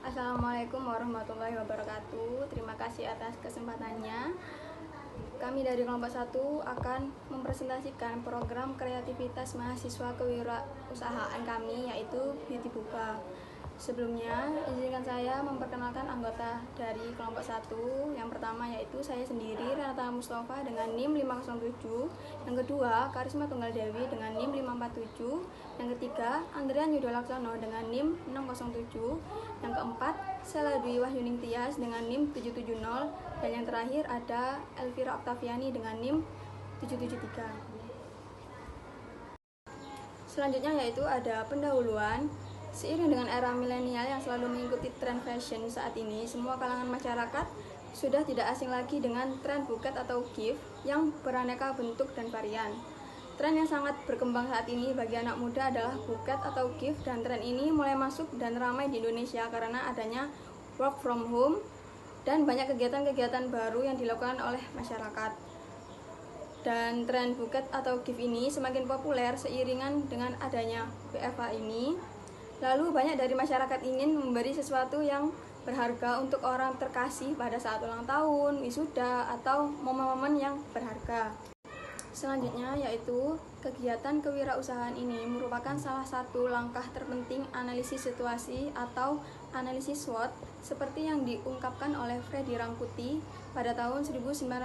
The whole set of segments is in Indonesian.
Assalamualaikum warahmatullahi wabarakatuh. Terima kasih atas kesempatannya. Kami dari kelompok 1 akan mempresentasikan program kreativitas mahasiswa kewirausahaan kami, yaitu Beauty Buka. Sebelumnya, izinkan saya memperkenalkan anggota dari kelompok 1. Yang pertama yaitu saya sendiri, Renata Mustafa dengan NIM 507. Yang kedua, Karisma Tunggal Dewi dengan NIM 547. Yang ketiga, Andrian Yudo Laksono dengan NIM 607. Yang keempat, Sela Dwi Wahyuning Tias dengan NIM 770. Dan yang terakhir ada Elvira Oktaviani dengan NIM 773. Selanjutnya yaitu ada pendahuluan. Seiring dengan era milenial yang selalu mengikuti tren fashion saat ini, semua kalangan masyarakat sudah tidak asing lagi dengan tren buket atau gift yang beraneka bentuk dan varian. Tren yang sangat berkembang saat ini bagi anak muda adalah buket atau gift, dan tren ini mulai masuk dan ramai di Indonesia karena adanya work from home dan banyak kegiatan-kegiatan baru yang dilakukan oleh masyarakat. Dan tren buket atau gift ini semakin populer seiringan dengan adanya WFH ini. Lalu banyak dari masyarakat ingin memberi sesuatu yang berharga untuk orang terkasih pada saat ulang tahun, wisuda, atau momen-momen yang berharga. Selanjutnya yaitu kegiatan kewirausahaan ini merupakan salah satu langkah terpenting analisis situasi atau analisis SWOT seperti yang diungkapkan oleh Freddy Rangkuti pada tahun 1998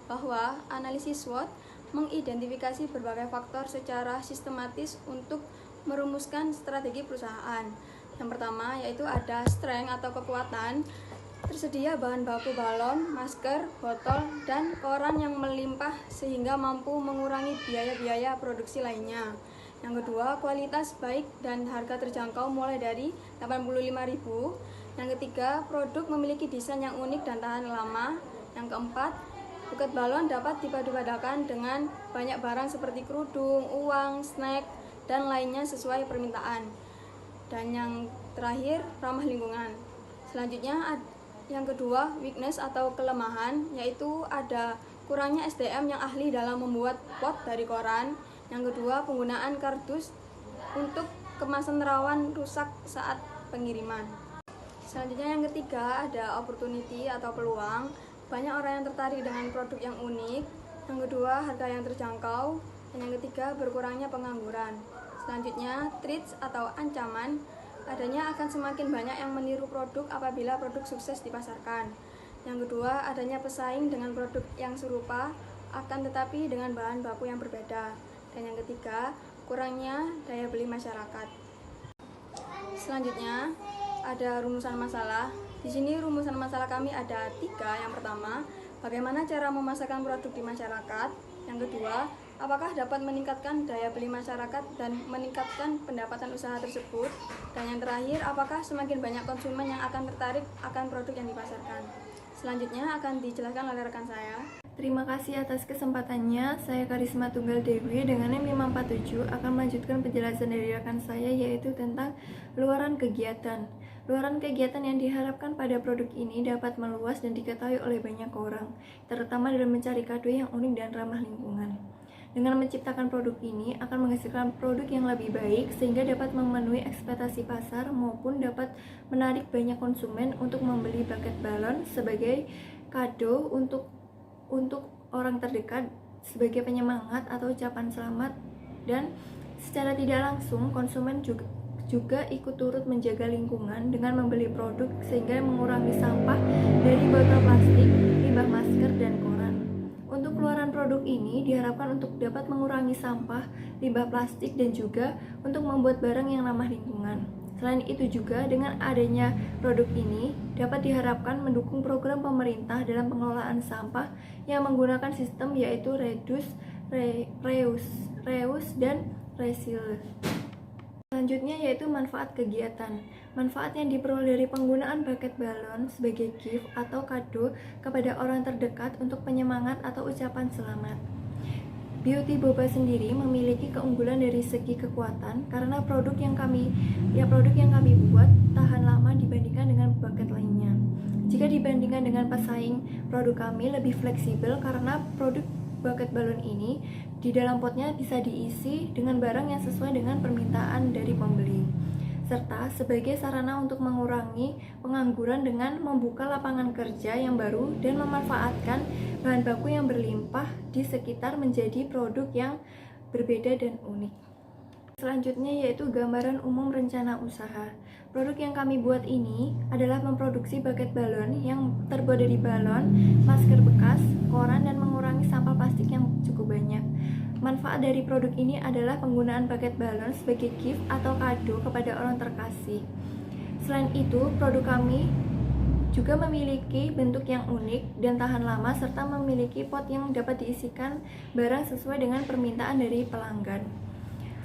bahwa analisis SWOT mengidentifikasi berbagai faktor secara sistematis untuk merumuskan strategi perusahaan. Yang pertama yaitu ada strength atau kekuatan, tersedia bahan baku balon, masker, botol, dan koran yang melimpah sehingga mampu mengurangi biaya-biaya produksi lainnya. Yang kedua, kualitas baik dan harga terjangkau mulai dari 85.000. Yang ketiga, produk memiliki desain yang unik dan tahan lama. Yang keempat, buket balon dapat dipadu-padakan dengan banyak barang seperti kerudung, uang, snack, dan lainnya sesuai permintaan. Dan yang terakhir, ramah lingkungan. Selanjutnya yang kedua, weakness atau kelemahan, yaitu ada kurangnya SDM yang ahli dalam membuat pot dari koran. Yang kedua, penggunaan kardus untuk kemasan rawan rusak saat pengiriman. Selanjutnya yang ketiga, ada opportunity atau peluang. Banyak orang yang tertarik dengan produk yang unik. Yang kedua, harga yang terjangkau. Dan yang ketiga, berkurangnya pengangguran. Selanjutnya, threats atau ancaman. Adanya akan semakin banyak yang meniru produk apabila produk sukses dipasarkan. Yang kedua, adanya pesaing dengan produk yang serupa akan tetapi dengan bahan baku yang berbeda. Dan yang ketiga, kurangnya daya beli masyarakat. Selanjutnya, ada rumusan masalah. Di sini rumusan masalah kami ada 3. Yang pertama, bagaimana cara memasarkan produk di masyarakat. Yang kedua, apakah dapat meningkatkan daya beli masyarakat dan meningkatkan pendapatan usaha tersebut. Dan yang terakhir, apakah semakin banyak konsumen yang akan tertarik akan produk yang dipasarkan. Selanjutnya akan dijelaskan oleh rekan saya. Terima kasih atas kesempatannya. Saya Karisma Tunggal Dewi dengan NIM 547 akan melanjutkan penjelasan dari rekan saya, yaitu tentang luaran kegiatan. Luaran kegiatan yang diharapkan pada produk ini dapat meluas dan diketahui oleh banyak orang, terutama dalam mencari kado yang unik dan ramah lingkungan. Dengan menciptakan produk ini akan menghasilkan produk yang lebih baik sehingga dapat memenuhi ekspektasi pasar maupun dapat menarik banyak konsumen untuk membeli buket balon sebagai kado untuk orang terdekat sebagai penyemangat atau ucapan selamat, dan secara tidak langsung konsumen juga ikut turut menjaga lingkungan dengan membeli produk sehingga mengurangi sampah dari botol plastik, limbah masker, dan koran. Untuk keluaran produk ini diharapkan untuk dapat mengurangi sampah, limbah plastik, dan juga untuk membuat barang yang ramah lingkungan. Selain itu juga dengan adanya produk ini dapat diharapkan mendukung program pemerintah dalam pengelolaan sampah yang menggunakan sistem yaitu reduce, reuse, dan recycle. Selanjutnya yaitu manfaat kegiatan. Manfaat yang diperoleh dari penggunaan buket balon sebagai gift atau kado kepada orang terdekat untuk penyemangat atau ucapan selamat. Beauty Boba sendiri memiliki keunggulan dari segi kekuatan karena produk yang kami buat tahan lama dibandingkan dengan buket lainnya. Jika dibandingkan dengan pesaing, produk kami lebih fleksibel karena produk buket balon ini di dalam potnya bisa diisi dengan barang yang sesuai dengan permintaan dari pembeli. serta sebagai sarana untuk mengurangi pengangguran dengan membuka lapangan kerja yang baru dan memanfaatkan bahan baku yang berlimpah di sekitar menjadi produk yang berbeda dan unik. Selanjutnya yaitu gambaran umum rencana usaha. Produk yang kami buat ini adalah memproduksi bucket balon yang terbuat dari balon, masker bekas, koran, dan mengurangi sampah plastik yang cukup banyak. Manfaat dari produk ini adalah penggunaan bucket balon sebagai gift atau kado kepada orang terkasih. Selain itu, produk kami juga memiliki bentuk yang unik dan tahan lama serta memiliki pot yang dapat diisikan barang sesuai dengan permintaan dari pelanggan.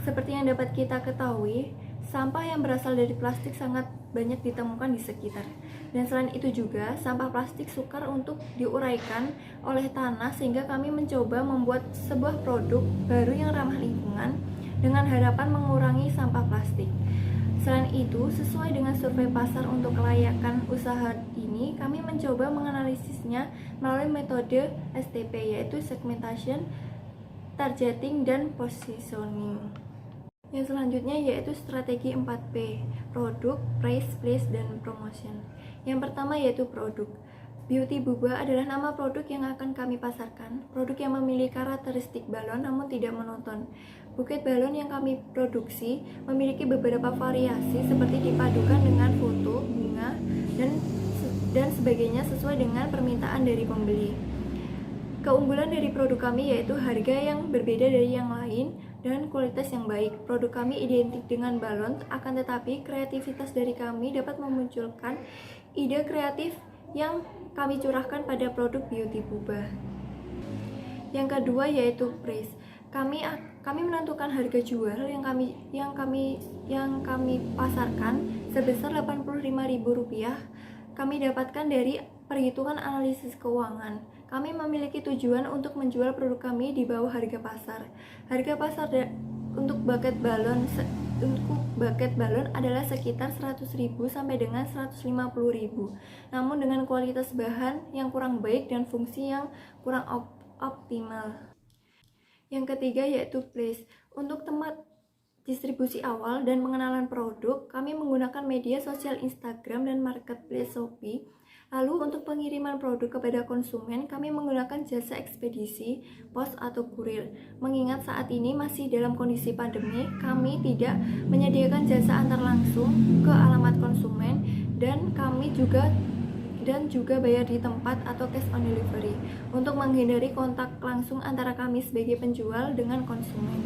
Seperti yang dapat kita ketahui, sampah yang berasal dari plastik sangat banyak ditemukan di sekitar. Dan selain itu juga, sampah plastik sukar untuk diuraikan oleh tanah sehingga kami mencoba membuat sebuah produk baru yang ramah lingkungan dengan harapan mengurangi sampah plastik. Selain itu, sesuai dengan survei pasar untuk kelayakan usaha ini, kami mencoba menganalisisnya melalui metode STP, yaitu segmentation, targeting, dan positioning. Yang selanjutnya yaitu strategi 4P, produk, price, place, dan promotion. Yang pertama yaitu produk. Beauty Boba adalah nama produk yang akan kami pasarkan. Produk yang memiliki karakteristik balon namun tidak monoton. Buket balon yang kami produksi memiliki beberapa variasi seperti dipadukan dengan foto, bunga, dan sebagainya sesuai dengan permintaan dari pembeli. Keunggulan dari produk kami yaitu harga yang berbeda dari yang lain dan kualitas yang baik. Produk kami identik dengan balon, akan tetapi kreativitas dari kami dapat memunculkan ide kreatif yang kami curahkan pada produk Beauty Boba. Yang kedua yaitu price. Kami menentukan harga jual yang kami pasarkan sebesar Rp85.000. Kami dapatkan dari perhitungan analisis keuangan. Kami memiliki tujuan untuk menjual produk kami di bawah harga pasar. Harga pasar untuk bucket balon adalah sekitar 100.000 sampai dengan 150.000. Namun dengan kualitas bahan yang kurang baik dan fungsi yang kurang optimal. Yang ketiga yaitu place. Untuk tempat distribusi awal dan pengenalan produk, kami menggunakan media sosial Instagram dan marketplace Shopee. Lalu untuk pengiriman produk kepada konsumen, kami menggunakan jasa ekspedisi, pos atau kurir. Mengingat saat ini masih dalam kondisi pandemi, kami tidak menyediakan jasa antar langsung ke alamat konsumen dan juga bayar di tempat atau cash on delivery untuk menghindari kontak langsung antara kami sebagai penjual dengan konsumen.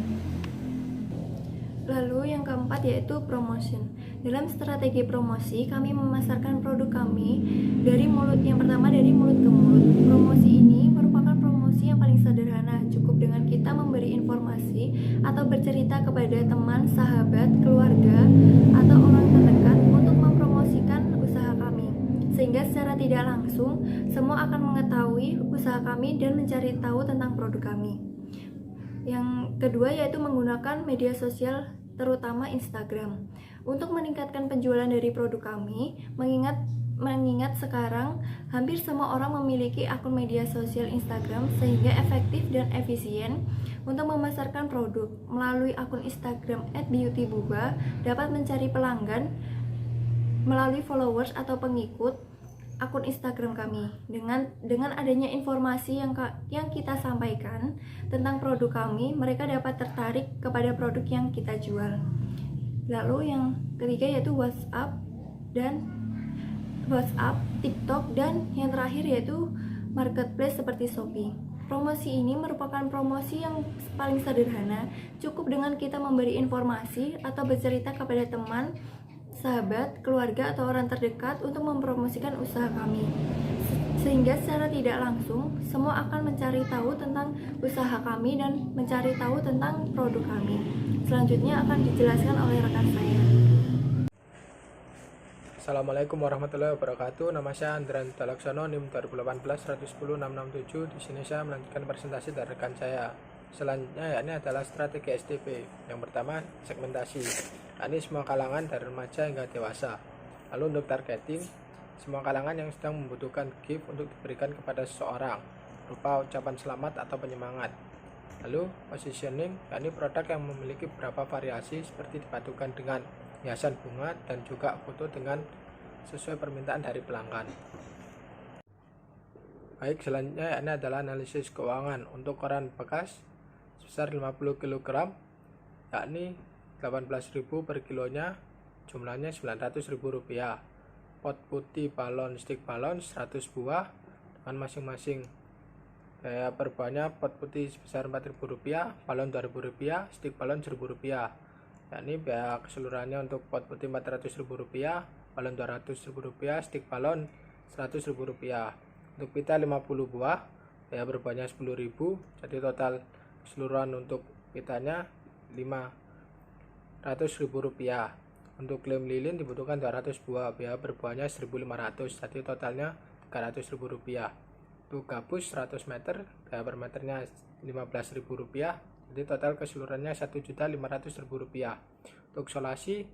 Lalu yang keempat yaitu promotion. Dalam strategi promosi, kami memasarkan produk kami dari mulut ke mulut. Promosi ini merupakan promosi yang paling sederhana, cukup dengan kita memberi informasi atau bercerita kepada teman, sahabat, keluarga, atau orang terdekat untuk mempromosikan usaha kami. Sehingga secara tidak langsung, semua akan mengetahui usaha kami dan mencari tahu tentang produk kami. Yang kedua yaitu menggunakan media sosial terutama Instagram untuk meningkatkan penjualan dari produk kami. Mengingat sekarang hampir semua orang memiliki akun media sosial Instagram sehingga efektif dan efisien untuk memasarkan produk. Melalui akun Instagram @beautyboba dapat mencari pelanggan melalui followers atau pengikut akun Instagram kami. Dengan adanya informasi yang kita sampaikan tentang produk kami, mereka dapat tertarik kepada produk yang kita jual. Lalu yang ketiga yaitu WhatsApp, TikTok, dan yang terakhir yaitu marketplace seperti Shopee. Promosi ini merupakan promosi yang paling sederhana, cukup dengan kita memberi informasi atau bercerita kepada teman, sahabat, keluarga, atau orang terdekat untuk mempromosikan usaha kami. Sehingga secara tidak langsung, semua akan mencari tahu tentang usaha kami dan mencari tahu tentang produk kami. Selanjutnya akan dijelaskan oleh rekan saya. Assalamualaikum warahmatullahi wabarakatuh. Nama saya Andran Dalaksono, NIM 2018-110-667. Di sini saya melanjutkan presentasi dari rekan saya. Selanjutnya ini adalah strategi STP. Yang pertama, segmentasi. Ini semua kalangan dari remaja hingga dewasa. Lalu untuk targeting, semua kalangan yang sedang membutuhkan gift untuk diberikan kepada seseorang berupa ucapan selamat atau penyemangat. Lalu positioning, ini produk yang memiliki beberapa variasi seperti dipadukan dengan hiasan bunga, dan juga foto dengan sesuai permintaan dari pelanggan. Baik, selanjutnya ini adalah analisis keuangan untuk koran bekas sebesar 50 kg, yakni 18.000 per kilonya, jumlahnya Rp900.000. Pot putih balon, stick balon 100 buah dengan masing-masing biaya per buahnya. Pot putih sebesar Rp4.000, balon Rp2.000, stick balon Rp1.000, yakni biaya keseluruhannya untuk pot putih Rp400.000, balon Rp200.000, stick balon Rp100.000. Untuk pita 50 buah, biaya per buahnya Rp10.000, jadi total keseluruhan untuk pitanya Rp500.000. Untuk lem lilin dibutuhkan 200 buah, biaya per buahnya Rp1.500, jadi totalnya Rp300.000. Untuk gabus 100 meter, biaya per meternya Rp15.000, jadi total keseluruhannya Rp1.500.000. Untuk solasi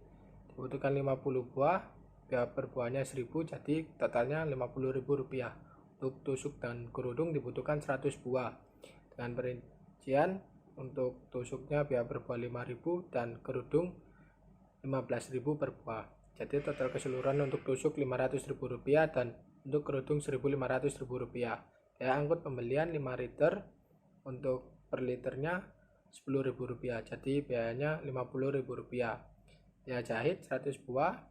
dibutuhkan 50 buah, biaya per buahnya Rp1.000, jadi totalnya Rp50.000. Untuk tusuk dan kerudung dibutuhkan 100 buah dengan perincian untuk tusuknya biaya per buah Rp5.000 dan kerudung Rp15.000 per buah, jadi total keseluruhan untuk tusuk Rp500.000 dan untuk kerudung Rp1.500.000. Biaya angkut pembelian 5 liter, untuk per liternya Rp10.000, jadi biayanya Rp50.000. Biaya jahit 100 buah,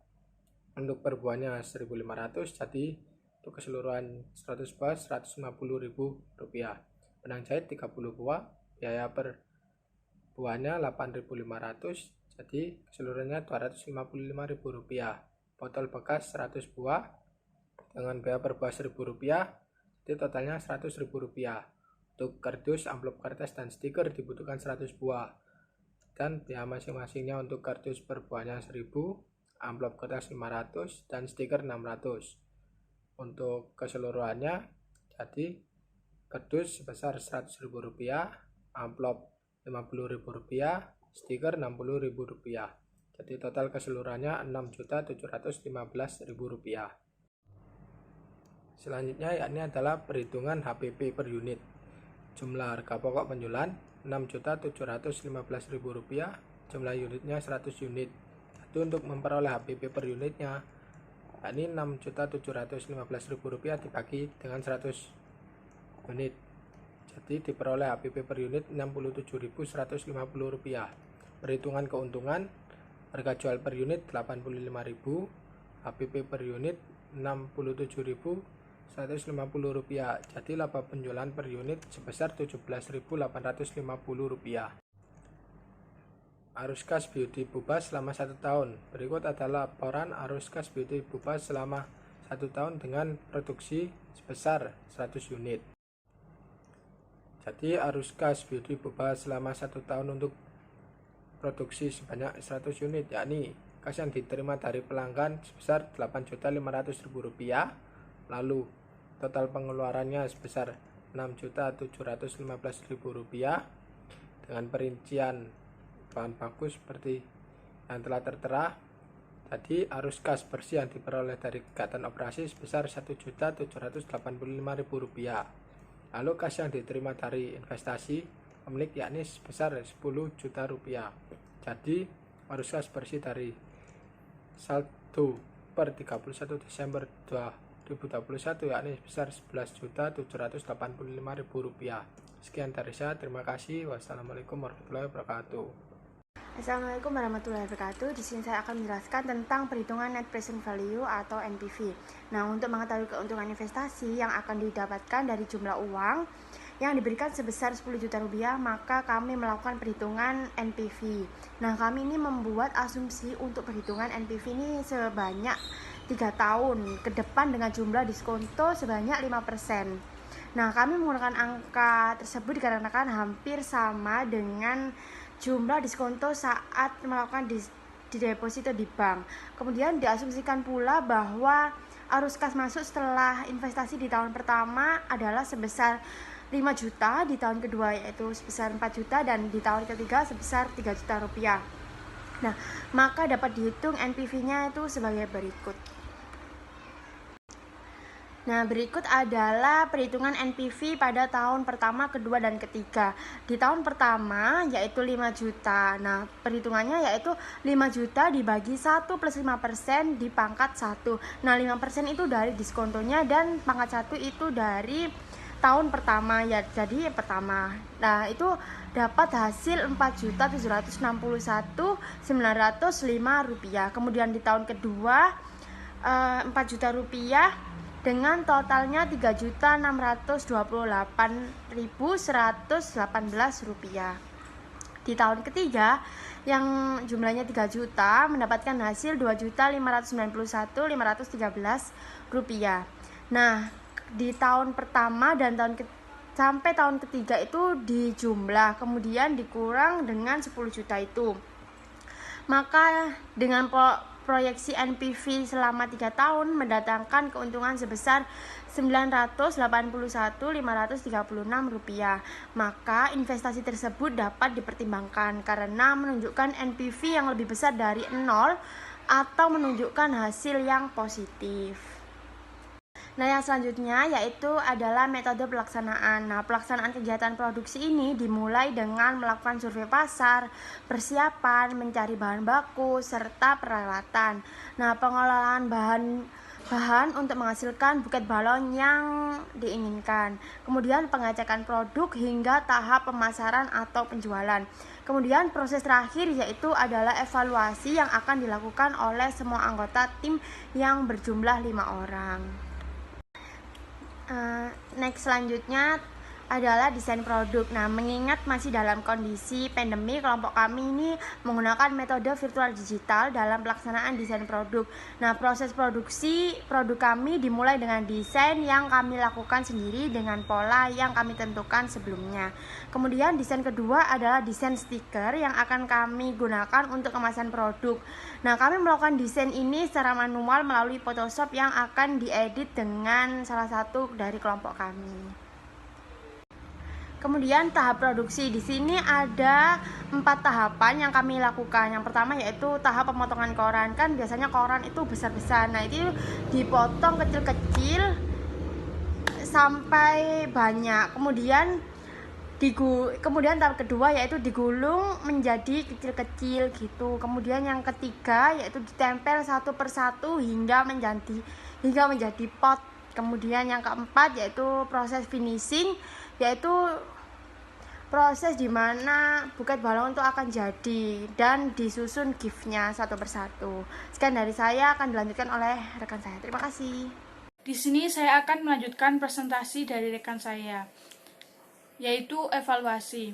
untuk per buahnya Rp1.500, jadi untuk keseluruhan 100 buah Rp150.000. Benang jahit 30 buah, biaya per buahnya Rp8.500, jadi keseluruhannya Rp255.000. Botol bekas 100 buah dengan biaya per buah Rp1.000, jadi totalnya Rp100.000. Untuk kardus, amplop kertas dan stiker dibutuhkan 100 buah dan biaya masing-masingnya untuk kardus per buahnya Rp1.000, amplop kertas Rp500 dan stiker Rp600. Untuk keseluruhannya, jadi kardus sebesar Rp100.000, amplop Rp50.000, stiker Rp60.000, jadi total keseluruhannya Rp6.715.000. Selanjutnya yakni adalah perhitungan HPP per unit. Jumlah harga pokok penjualan Rp6.715.000, jumlah unitnya 100 unit. Jadi untuk memperoleh HPP per unitnya, yakni Rp6.715.000 dibagi dengan 100 unit, jadi diperoleh HPP per unit Rp67.150. Perhitungan keuntungan, harga jual per unit Rp85.000, HPP per unit Rp67.150, jadi laba penjualan per unit sebesar Rp17.850. Arus kas beauty Puba selama 1 tahun. Berikut adalah laporan arus kas beauty Puba selama 1 tahun dengan produksi sebesar 100 unit. Jadi arus kas beauty Puba selama 1 tahun untuk produksi sebanyak 100 unit, yakni kas yang diterima dari pelanggan sebesar Rp8.500.000, lalu total pengeluarannya sebesar Rp6.715.000 dengan perincian bahan baku seperti yang telah tertera. Tadi arus kas bersih yang diperoleh dari kegiatan operasi sebesar Rp1.785.000. Lalu kas yang diterima dari investasi pemilik yakni sebesar Rp10 juta. Jadi arus kas bersih dari saldo per 31 Desember 2021 yakni sebesar Rp11.785.000. Sekian dari saya, terima kasih. Wassalamualaikum warahmatullahi wabarakatuh. Assalamualaikum warahmatullahi wabarakatuh. Di sini saya akan menjelaskan tentang perhitungan net present value atau NPV. Nah, untuk mengetahui keuntungan investasi yang akan didapatkan dari jumlah uang yang diberikan sebesar Rp10 juta, maka kami melakukan perhitungan NPV. Nah, kami ini membuat asumsi untuk perhitungan NPV ini sebanyak 3 tahun ke depan dengan jumlah diskonto sebanyak 5%. Nah, kami menggunakan angka tersebut dikarenakan hampir sama dengan jumlah diskonto saat melakukan di deposito di bank. Kemudian diasumsikan pula bahwa arus kas masuk setelah investasi di tahun pertama adalah sebesar 5 juta, di tahun kedua yaitu sebesar 4 juta, dan di tahun ketiga sebesar Rp3 juta. Nah, maka dapat dihitung NPV-nya itu sebagai berikut. Nah, berikut adalah perhitungan NPV pada tahun pertama, kedua, dan ketiga. Di tahun pertama yaitu 5 juta. Nah, perhitungannya yaitu 5 juta dibagi 1 plus 5% di pangkat 1. Nah, 5% itu dari diskontonya dan pangkat 1 itu dari tahun pertama ya. Jadi pertama. Nah, itu dapat hasil Rp4.761.905. Kemudian di tahun kedua Rp4.000.000 dengan totalnya Rp3.628.118. Di tahun ketiga yang jumlahnya 3 juta mendapatkan hasil Rp2.591.513. Nah, di tahun pertama dan sampai tahun ketiga itu dijumlah, kemudian dikurang dengan 10 juta itu. Maka dengan proyeksi NPV selama 3 tahun mendatangkan keuntungan sebesar Rp981.536. Maka investasi tersebut dapat dipertimbangkan karena menunjukkan NPV yang lebih besar dari 0 atau menunjukkan hasil yang positif. Nah, yang selanjutnya yaitu adalah metode pelaksanaan. Nah, pelaksanaan kegiatan produksi ini dimulai dengan melakukan survei pasar, persiapan, mencari bahan baku, serta peralatan. Nah, pengelolaan bahan untuk menghasilkan buket balon yang diinginkan. Kemudian pengecekan produk hingga tahap pemasaran atau penjualan. Kemudian proses terakhir yaitu adalah evaluasi yang akan dilakukan oleh semua anggota tim yang berjumlah 5 orang. Next selanjutnya adalah desain produk. Nah, mengingat masih dalam kondisi pandemi, kelompok kami ini menggunakan metode virtual digital dalam pelaksanaan desain produk. Nah, proses produksi produk kami dimulai dengan desain yang kami lakukan sendiri dengan pola yang kami tentukan sebelumnya. Kemudian desain kedua adalah desain stiker yang akan kami gunakan untuk kemasan produk. Nah, kami melakukan desain ini secara manual melalui Photoshop yang akan diedit dengan salah satu dari kelompok kami. Kemudian tahap produksi, di sini ada 4 tahapan yang kami lakukan. Yang pertama yaitu tahap pemotongan koran. Kan biasanya koran itu besar-besar. Nah, itu dipotong kecil-kecil sampai banyak. Kemudian tahap kedua yaitu digulung menjadi kecil-kecil gitu. Kemudian yang ketiga yaitu ditempel satu persatu hingga menjadi pot. Kemudian yang keempat yaitu proses finishing, yaitu proses di mana buket balon itu akan jadi dan disusun giftnya satu persatu. Sekian dari saya, akan dilanjutkan oleh rekan saya. Terima kasih. Di sini saya akan melanjutkan presentasi dari rekan saya, yaitu evaluasi.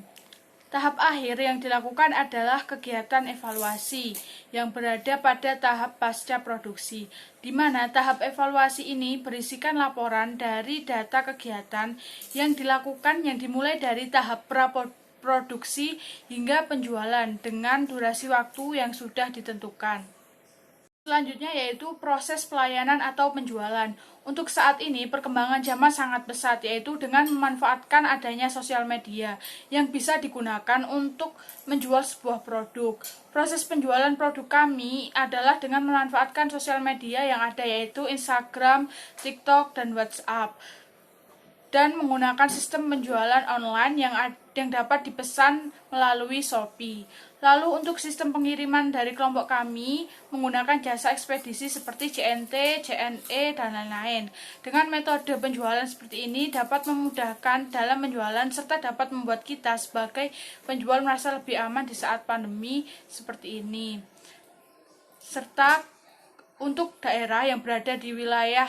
Tahap akhir yang dilakukan adalah kegiatan evaluasi yang berada pada tahap pasca produksi, di mana tahap evaluasi ini berisikan laporan dari data kegiatan yang dilakukan yang dimulai dari tahap praproduksi hingga penjualan dengan durasi waktu yang sudah ditentukan. Selanjutnya yaitu proses pelayanan atau penjualan. Untuk saat ini perkembangan zaman sangat pesat, yaitu dengan memanfaatkan adanya sosial media yang bisa digunakan untuk menjual sebuah produk. Proses penjualan produk kami adalah dengan memanfaatkan sosial media yang ada, yaitu Instagram, TikTok, dan WhatsApp, dan menggunakan sistem penjualan online yang dapat dipesan melalui Shopee. Lalu untuk sistem pengiriman dari kelompok kami menggunakan jasa ekspedisi seperti JNT, JNE, dan lain-lain. Dengan metode penjualan seperti ini dapat memudahkan dalam penjualan serta dapat membuat kita sebagai penjual merasa lebih aman di saat pandemi seperti ini. Serta untuk daerah yang berada di wilayah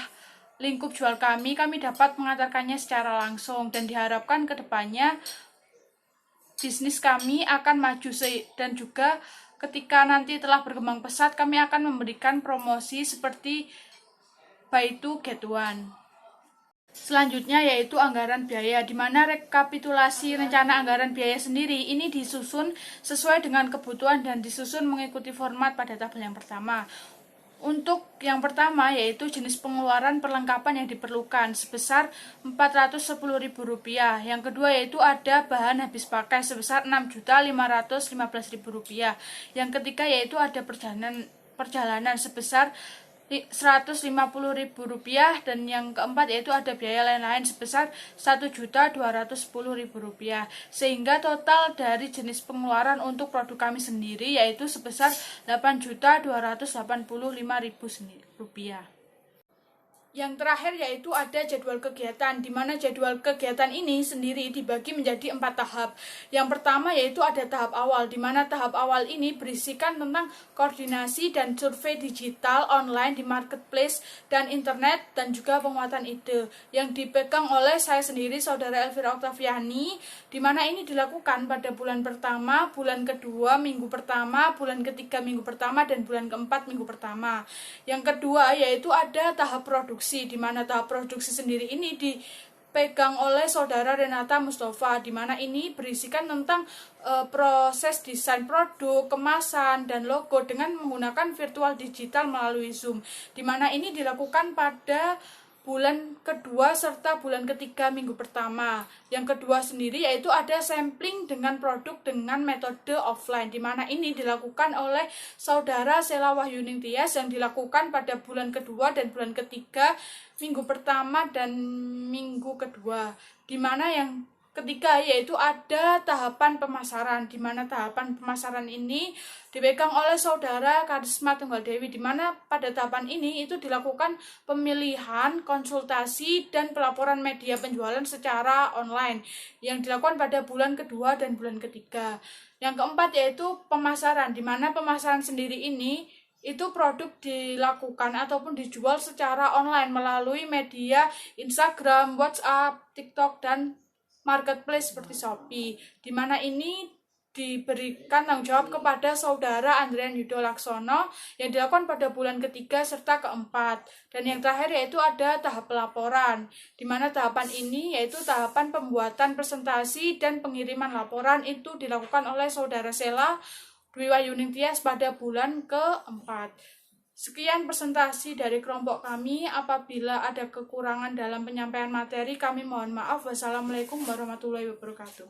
lingkup jual kami dapat mengantarkannya secara langsung, dan diharapkan ke depannya bisnis kami akan maju dan juga ketika nanti telah berkembang pesat kami akan memberikan promosi seperti buy two get one. Selanjutnya yaitu anggaran biaya, di mana rekapitulasi rencana anggaran biaya sendiri ini disusun sesuai dengan kebutuhan dan disusun mengikuti format pada tabel yang pertama. Untuk yang pertama yaitu jenis pengeluaran perlengkapan yang diperlukan sebesar Rp410.000. Yang kedua yaitu ada bahan habis pakai sebesar Rp6.515.000. Yang ketiga yaitu ada perjalanan sebesar Rp150.000, dan yang keempat yaitu ada biaya lain-lain sebesar Rp1.210.000, sehingga total dari jenis pengeluaran untuk produk kami sendiri yaitu sebesar Rp8.285.000. Yang terakhir yaitu ada jadwal kegiatan, di mana jadwal kegiatan ini sendiri dibagi menjadi 4 tahap. Yang pertama yaitu ada tahap awal, di mana tahap awal ini berisikan tentang koordinasi dan survei digital online di marketplace dan internet, dan juga penguatan ide yang dipegang oleh saya sendiri, Saudara Elvira Oktaviani, di mana ini dilakukan pada bulan pertama, bulan kedua, minggu pertama, bulan ketiga, minggu pertama, dan bulan keempat, minggu pertama. Yang kedua yaitu ada tahap produksi, di mana tahap produksi sendiri ini dipegang oleh Saudara Renata Mustafa, di mana ini berisikan tentang proses desain produk, kemasan, dan logo dengan menggunakan virtual digital melalui Zoom, di mana ini dilakukan pada bulan kedua serta bulan ketiga, minggu pertama. Yang kedua sendiri yaitu ada sampling dengan produk dengan metode offline, di mana ini dilakukan oleh Saudara Sela Wahyuning Tias yang dilakukan pada bulan kedua dan bulan ketiga, minggu pertama dan minggu kedua. Di mana yang ketiga yaitu ada tahapan pemasaran, di mana tahapan pemasaran ini dipegang oleh Saudara Karisma Tunggal Dewi, di mana pada tahapan ini itu dilakukan pemilihan, konsultasi, dan pelaporan media penjualan secara online yang dilakukan pada bulan kedua dan bulan ketiga. Yang keempat yaitu pemasaran, di mana pemasaran sendiri ini itu produk dilakukan ataupun dijual secara online melalui media Instagram, WhatsApp, TikTok, dan marketplace seperti Shopee, di mana ini diberikan tanggung jawab kepada Saudara Andrian Yudo Laksono yang dilakukan pada bulan ketiga serta keempat. Dan yang terakhir yaitu ada tahap pelaporan, di mana tahapan ini yaitu tahapan pembuatan presentasi dan pengiriman laporan itu dilakukan oleh Saudara Sela Dwi Wahyuning Tias pada bulan keempat. Sekian presentasi dari kelompok kami. Apabila ada kekurangan dalam penyampaian materi, kami mohon maaf. Wassalamualaikum warahmatullahi wabarakatuh.